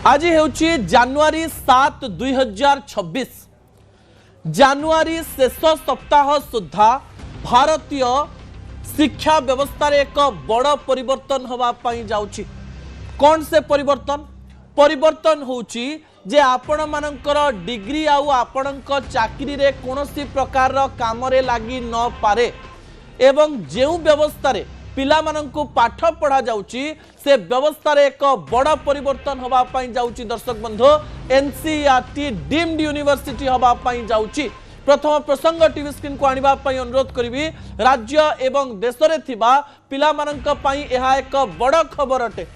आज ହେଉଛି ଜାନୁଆରୀ 7 2026 ଜାନୁଆରୀ शेष सप्ताह सुधा भारतीय शिक्षा व्यवस्था रे एक बड़ परिवर्तन होगा जाउछि। कौन से परिवर्तन होउछि जे आपण मानकर डिग्री आउ आपणक चाकरी रे कोनोसी प्रकार काम रे लागी न पारे एवं जेउ व्यवस्था रे पिला मानंकु पाठ पढ़ा जाउछि से व्यवस्था रे एक बड़ परिवर्तन होगा जाउछि। दर्शक बंधु एनसीईआरटी डीम्ड यूनिवर्सिटी होगा जाउछि। प्रथम प्रसंग टीवी स्क्रीन को आनिबा पई अनुरोध करिवि। राज्य एवं देश रे थिबा पिला मानंक पई एहा एक बड़ खबर अटे।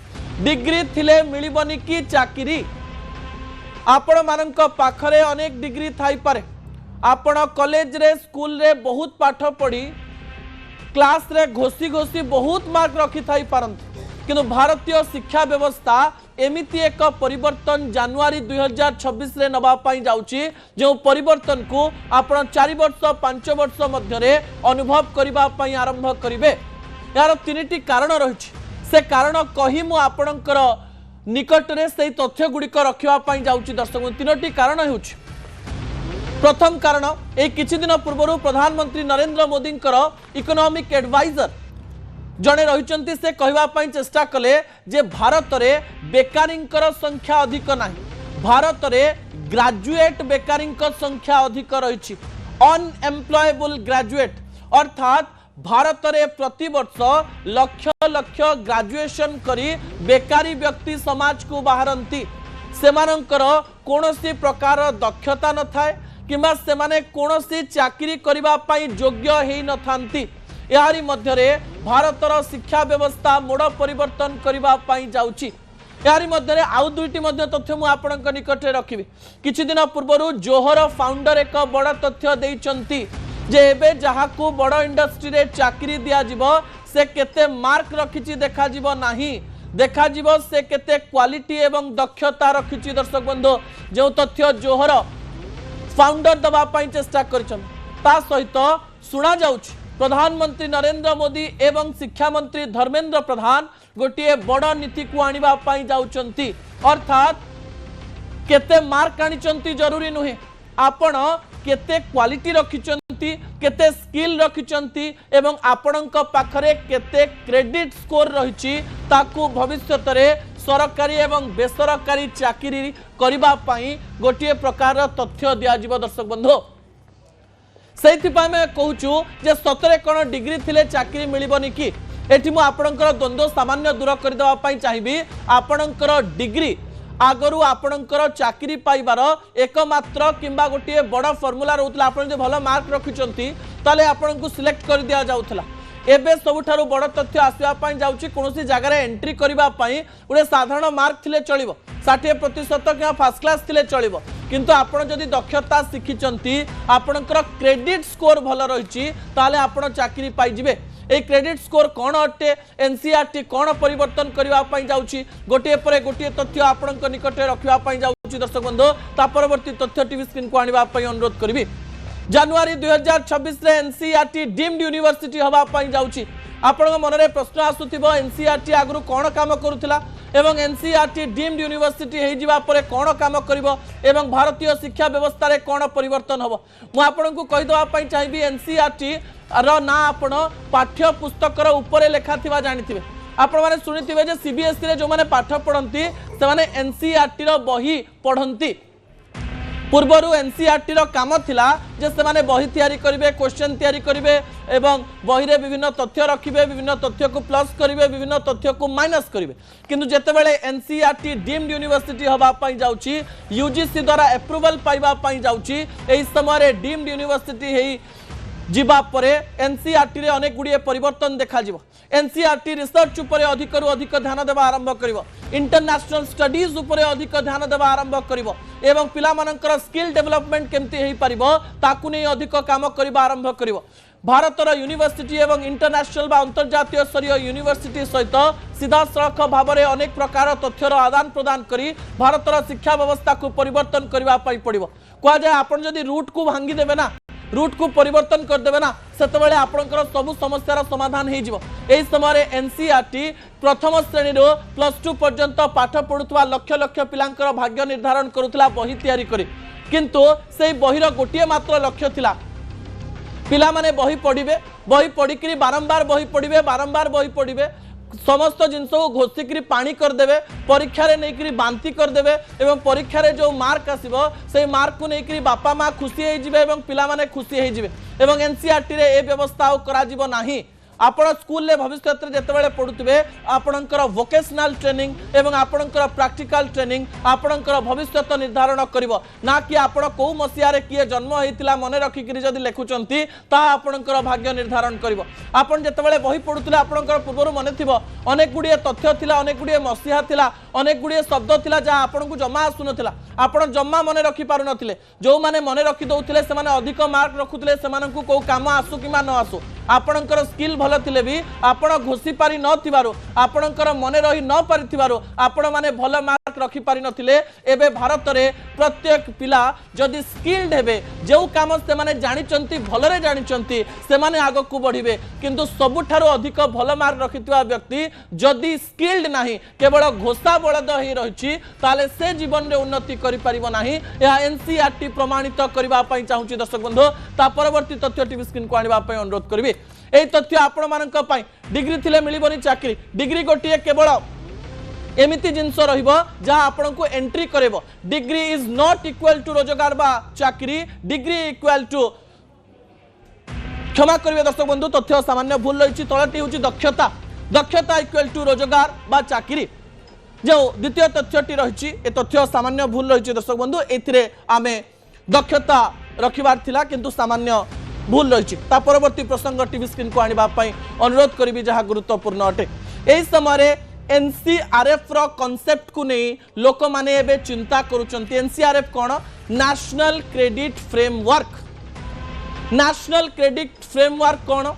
डिग्री थिले मिलिबनी कि चाकरी आपण मानंक पाखरे अनेक डिग्री थाई पारे। आपण कॉलेज रे स्कूल रे बहुत पाठ पढ़ी क्लास रे घोषी घोषी बहुत मार्क रखी थाई पारंती किंतु भारतीय शिक्षा व्यवस्था एमिति एक परिवर्तन जनवरी 2026 रे नबा पाई जाउची जो परिवर्तन को आपण 4 वर्ष 5 वर्ष मध्य रे अनुभव करबा पाई आरंभ करिवे। यार तीनटी कारण रहिछि से कारण कहि मु आपणकर निकट रे सेही तथ्य गुडी को रखिबा पाई जाउची। दर्शक तीनटी कारण हेउछि। प्रथम कारण एक किछि दिन पूर्व प्रधानमंत्री नरेंद्र मोदी इकोनॉमिक एडवाइजर जड़े रही से कहवाई चेष्टा कले जे भारत रे बेकारी संख्या अधिक नहीं, भारत रे ग्रेजुएट बेकारी संख्या अधिक रही। अनएम्प्लॉयबल ग्रेजुएट अर्थात भारत रे प्रति वर्ष लक्ष लक्ष ग्रेजुएशन करी बेकारी व्यक्ति समाज को बाहरती सेमानंकर कोनोसी प्रकार दक्षता न थाए किंबा सेमाने कोनोसी चाकरी करिबा पाई योग्य हेई न थांती। यारी मध्यरे भारतर शिक्षा व्यवस्था मोड़ परिवर्तन करिबा पाई जाउची। यारी मध्यरे आउ दुईटी मध्य तथ्य मु आपनक निकटे रखिबि। किछि दिन पूर्वरु जोहर फाउंडर एक बड़ तथ्य देइचंती जे एबे जहाकू बड़ इंडस्ट्री रे चाकरी दिया जिवो से केते मार्क रखिछि देखा जिवो नाही, देखा जिवो से केते क्वालिटी एवं दक्षता रखिछि। दर्शक बंधु जो तथ्य जोहर फाउंडर दबा पाई चेष्टा करिछन ता सहित सुना जाउछि प्रधानमंत्री नरेंद्र मोदी एवं शिक्षा मंत्री धर्मेंद्र प्रधान गोटे बड़ नीति को आनिबा पाई जाउचंती। अर्थात केते मार्क आनिचंती जरूरी नुहे, आपण केते क्वालिटी रखिचंती केते स्किल रखिचंती एवं आपणक पाखरे केते क्रेडिट स्कोर रहिछि ताकू भविष्यत रे सरकारी एवं बेसरकारी चाकरी करिबा पाई गोटे प्रकार तथ्य दिया जिवो। दर्शक बंधु सेइथिपाई मैं कहूछु जे सतरे कोन डिग्री थिले चाकरी मिलिबनी कि एठी मु आपणकर द्वंद्व सामान्य दूर कर देबा पाई चाहिबी। आपणकर डिग्री आगरु आपणकर चाकरी पाइबार एकमात्र किंबा गोटे बड़ फॉर्मूला रहउतला आपण जे भलो मार्क रखिचंती ताले आपणकु सिलेक्ट कर दिया जाउथला। एबे सबुठारु बड़ तथ्य आसीबा पाई जाउची कोनोसी जगह रे एंट्री करिबा पाई उडे साधारण मार्क थिले चलिबो 60% कि फर्स्ट क्लास थिले चलिबो किंतु आपण जदि दक्षता शिखिचंती आपणकर क्रेडिट स्कोर भलो रहिची ताले आपण चाकरी पाई जिवे। ए क्रेडिट स्कोर कौन अटे एनसीईआरटी कौन परिवर्तन करबा पाई जाउची गोटे परे गोटे तथ्य आपणक निकटे रखिबा पाई जाउची। दर्शक बंधु ता परवर्ती तथ्य टीवी स्क्रीन को आनिबा पाई अनुरोध करबी। जनवरी 2026 रे एनसीईआरटी डीम्ड यूनिवर्सिटी होबा पाई जाउची। आपन मन रे प्रश्न आसुथिबो एनसीईआरटी आगरु कोन काम करूथिला एवं एनसीईआरटी डीम्ड यूनिवर्सिटी हेइ जिबा परे कोन काम करिवो एवं भारतीय शिक्षा व्यवस्था रे कोन परिवर्तन होबो। मु आपन को कहि दवा पाई चाहिबी एनसीईआरटी रो ना आपण पाठ्य पुस्तक रो ऊपर लेखा थिबा जानिथिबे। आपण माने सुनिथिबे जे सीबीएसई रे जो माने पाठ पढंती से माने एनसीईआरटी रो बही पढंती। पूर्वरु एनसीईआरटी रो काम थिला जे से माने बही तयारी करिवे क्वेश्चन तयारी करिवे एवं बही रे विभिन्न तथ्य रखिवे विभिन्न तथ्य को प्लस करिवे विभिन्न तथ्य को माइनस करिवे किंतु जेतेबेले एनसीईआरटी डीम्ड यूनिवर्सिटी होबा पाई जाउची यूजीसी द्वारा अप्रूवल पाइबा पाई जाउची एही समय रे डीम्ड यूनिवर्सिटी हेई जिबा परे एनसीईआरटी रे अनेक गुडिये परिवर्तन देखा जिवो। एनसीईआरटी रिसर्च उपरे अधिक रु अधिक ध्यान देबा आरंभ करिवो, इंटरनेशनल स्टडीज उपरे अधिक ध्यान देबा आरंभ करिवो एवं पिला मानकर स्किल डेवलपमेंट केमती हेई परिबो ताकू नै अधिक काम करिबा आरंभ करिवो। भारतर यूनिवर्सिटी एवं इंटरनेशनल बा अंतर्जातीय स्तरीय यूनिवर्सिटी सहित सीधा सड़क भाव में अनेक प्रकार तथ्यर आदान प्रदान करी भारतर शिक्षा व्यवस्था को परिवर्तन करबा पाई पड़िबो। कह जाए आपण जदि रूट को भांगी देबे ना रूट को परिवर्तन करदेवे ना सेतबेले आपणकर सब समस्यार समाधान हो जिवो। एही समय एनसीईआरटी प्रथम श्रेणी +2 पर्यंत पाठ पढ़ुवा लक्ष लक्ष पिलांकर भाग्य निर्धारण करुला बही तैयारी करी, किंतु से बहीर गोटे मात्र लक्ष्य थिला पिला माने बही पढ़िबे, बही पढ़िकी बारंबार बही पढ़िबे, बारंबार बही पढ़िबे, समस्त जिनस को घोषिकी पानी करदे, परीक्षा रे नहीं बांति करदे एवं परीक्षा रे जो मार्क आसीबो से मार्क को नहीं बापा माँ खुशी हो जिवे एवं पिला माने खुशी हो जिवे एवं एनसीईआरटी रे ए व्यवस्था करा जिवो नाही। आपण स्कूल ले भविष्य में जितेबाला पढ़ुवे आपणकर वोकेशनल ट्रेनिंग एवं आपणकर प्रैक्टिकल ट्रेनिंग आपणकर भविष्य निर्धारण करिवो ना कि आपण को मसीहा रे किए जन्म होइतिला मने रखिकरी जदि लेखुचंती ता आपणकर भाग्य निर्धारण करिवो। आपण जितेबाला बही पढ़ुतले आपणकर पूर्वरु मने थिबो अनेक गुडिए तथ्य थिला, अनेक गुडिए मसीहा थिला, अनेक गुडिए शब्द थिला जा आपणकु जमा आसुनथिला, आपण जमा मने रखि पारु नथिले। जो माने मने रखि दउथिले से माने अधिक मार्क रखुथिले, सेमानकु को काम आसु किमा न आसु आपणकर स्किल भल थिले भी आपण घोषि पारि नथिबारु आपणकर मने रही न पारिथिबारु आपण माने भल मार्क रखि पारि नथिले। एबे भारत रे प्रत्येक पिला जदि स्किल्ड हेबे, जो काम से माने जानिचंती भलरे जानिचंती से माने आगो को बढ़िबे, किंतु सबुठारो अधिक भल मार्क रखिथिबा व्यक्ति जदि स्किल्ड नाही केवल घोषा बळद हे रहिछि ताले से जीवन रे उन्नति करि परिबो नाही। या एनसीईआरटी प्रमाणित करबा पई चाहूछि दर्शक बंधु। ता परवर्ती तथ्य टीवी स्क्रीन को आनिबा पई अनुरोध करबी। एई तथ्य आपण मानक पई डिग्री थिले मिलिबोनी चाकरी, डिग्री गोटिए केवल एमिति जिनस रहिबो जहा आपण को एंट्री करेबो। Degree is not equal to रोजगार बा चाकरी, डिग्री इक्वल टू क्षमा करिवे दर्शक बंधु तथ्य सामान्य भूल रही तलटी हूँ दक्षता, दक्षता इक्वल टू रोजगार बा चाकरी। जो द्वितीय तथ्यटी रही तथ्य सामान्य भूल रही दर्शक बंधु, ए आमे दक्षता रखिबार थिला किंतु सामान्य भूल रही। परवर्ती प्रसंग टीवी स्क्रीन को आनिबा पई अनुरोध करिबी जहा गुरुत्वपूर्ण अटे। एही समय एनसीईआरएफ रो कांसेप्ट को नहीं लोक माने एबे चिंता करूचंती। एनसीईआरएफ कोन? National Credit Framework. National Credit Framework कोन?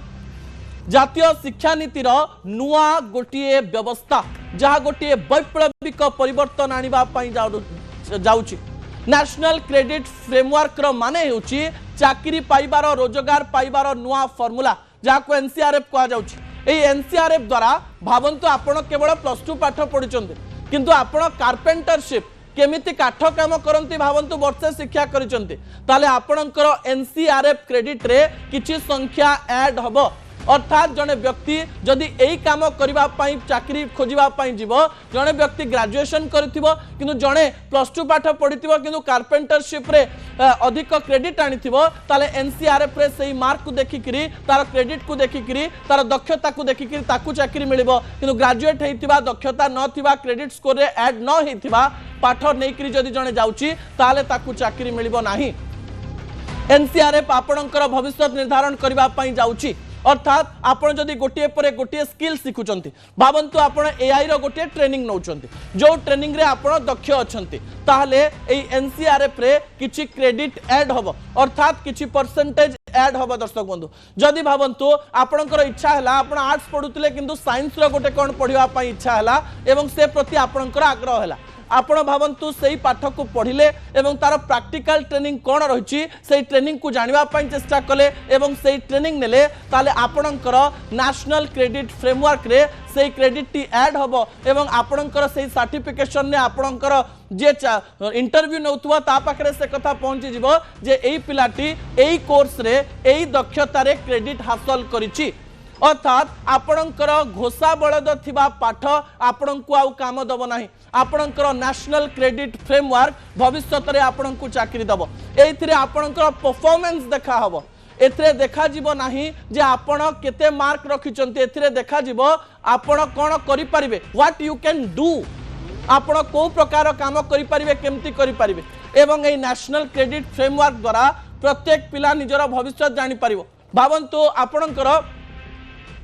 जातीय शिक्षा नीतिर नुआ गोटिए व्यवस्था जहा गोटिए वैप्लविक परिवर्तन आनिबा पई जाउची। नेशनल क्रेडिट फ्रेमवर्क रो माने होची चाकरी पाइबार, रोजगार पाइबार नुआ फॉर्मूला जहा को एनसीईआरएफ कहा जाउची। एई एनसीईआरएफ द्वारा भावंतु आपण केवल +2 पाठ पढिचंती किंतु आपण कारपेंटरशिप केमिति काठ काम करंती भावंतु वर्षे शिक्षा करिचंती ताले आपणकर एनसीईआरएफ क्रेडिट रे किछि संख्या ऐड हबो। अर्थात जने व्यक्ति जदि यही काम करने चाकरी खोजापी जीव, जड़े व्यक्ति ग्रेजुएशन करिथिबो किंतु जड़े +2 पाठ पढ़िथिबो किंतु कारपेंटरशिप रे अधिक क्रेडिट आनिथिबो ताले एनसीईआरएफ रे सेही मार्क को देखिकरी तार क्रेडिट को देखिकरी तार दक्षता को देखिकरी ताकू चाकरी मिलिबो। किंतु ग्रेजुएट हेतिबा दक्षता नथिबा क्रेडिट स्कोर रे ऐड न हेतिबा पाठ नेकरी जदि जड़े जाउची ताले ताकू चाकरी मिलिबो नाही। एनसीईआरएफ आपणकर भविष्य निर्धारण करबा पई जाउची। अर्थात आपण जदि गोटे पर गोटे स्किल शिखुचंती भावंतु आपण एआई रो गोटे ट्रेनिंग नौचंती, जो ट्रेनिंग रे आपण दक्ष अछंती ताहले एई एनसीईआरएफ रे किछि क्रेडिट ऐड हबो, अर्थात किछि परसेंटेज ऐड हबो। दर्शक बंधु जदि भावंतु आपणकर इच्छा हला आपण आर्ट्स पढुतले किंतु साइंस रो गोटे कोन पढिबा पई इच्छा हला एवं से प्रति आपणकर आग्रह हला, आपण भावंतु सेही पाठ को पढ़िले एवं तार प्रैक्टिकल ट्रेनिंग कौन रही से ट्रेनिंग को जानिबा पई चेष्टा कले एवं से ट्रेनिंग नेले ताले आपणकर नेशनल क्रेडिट फ्रेमवर्क रे से क्रेडिट टी ऐड हबो एवं आपणकर से सर्टिफिकेशन ने आपणकर जे इंटरव्यू नौतुवा ता पाखरे से कथा पहुंची जीवो जे एई पिलाटी एई कोर्स रे एई दक्षता रे क्रेडिट हासिल करिछि। अर्थात आपणकर घोषा बलद थिबा पाठ आपणकु आउ काम दब नाही। आपणकर नेशनल क्रेडिट फ्रेमवर्क भविष्य रे आपणकु चाकरी दब। एथिरे आपणकर परफॉर्मेंस देखा हबो, एथिरे देखा जीवो नाही जे आपण केते मार्क रखिचंती, एथिरे देखा जीवो आपण कोन करि परिबे, व्हाट यू कैन डू, आपण को प्रकार काम करि परिबे, केमती करि परिबे। एवं ए नेशनल क्रेडिट फ्रेमवर्क द्वारा प्रत्येक पिला निजर भविष्य जानि परिबो। भावंतु आपणकर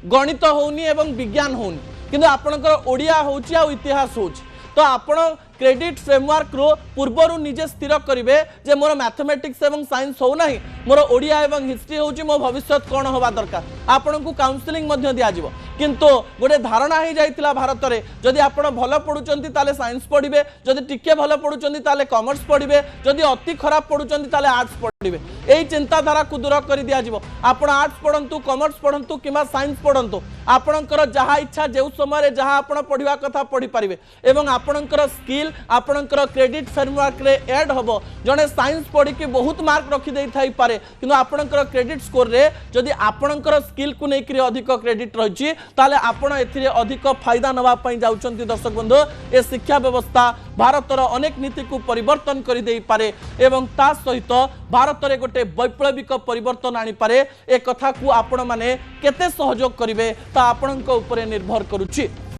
गणित होनी एवं विज्ञान होनी किंतु आपणकर ओडिया होची आ इतिहास होची, तो आपण क्रेडिट फ्रेमवर्क रो पूर्वरु निजे स्थिर करिवे जे मोर मैथमेटिक्स एवं साइंस हो नाही, मोर ओडिया एवं हिस्ट्री होची, मो भविष्य कोन होबा दरकार। आपन को काउंसलिंग मध्ये दिया जिवो किंतु गोटे धारणा ही जाइतिला भारत रे जदि आपण भलो पढुचंती ताले साइंस पढिबे, जदि टिके भलो पढुचंती ताले कॉमर्स पढिबे, जदि अति खराब पढुचंती ताले आर्ट्स यही चिंताधारा को दूर कर दि जाव। आप आर्ट्स पढ़ु कॉमर्स पढ़ु कि साइंस पढ़ु आपणकर जहाँ इच्छा जो समय जहाँ आप पढ़ा कथा पढ़ी पारे एवं आपणकर स्किल आपणकर क्रेडिट फ्रेमवर्क रे ऐड हम जड़े साइंस पढ़ी बहुत मार्क रखिदे पारे कि आपणकर क्रेडिट स्कोर रे जदि आपणकर स्किल को लेकर अधिक क्रेडिट रही आपड़ ए अधिक फायदा नापी जाऊँच। दर्शक बंधु ए शिक्षा व्यवस्था भारतर अनेक नीति को परिवर्तन कर दे पारे एवं ता सहित भारत में गोटे वैप्लविक परिवर्तन आनी पारे। ए कथा को आपण माने केते सहयोग करिवे ता आपणक उपरे निर्भर करुछि।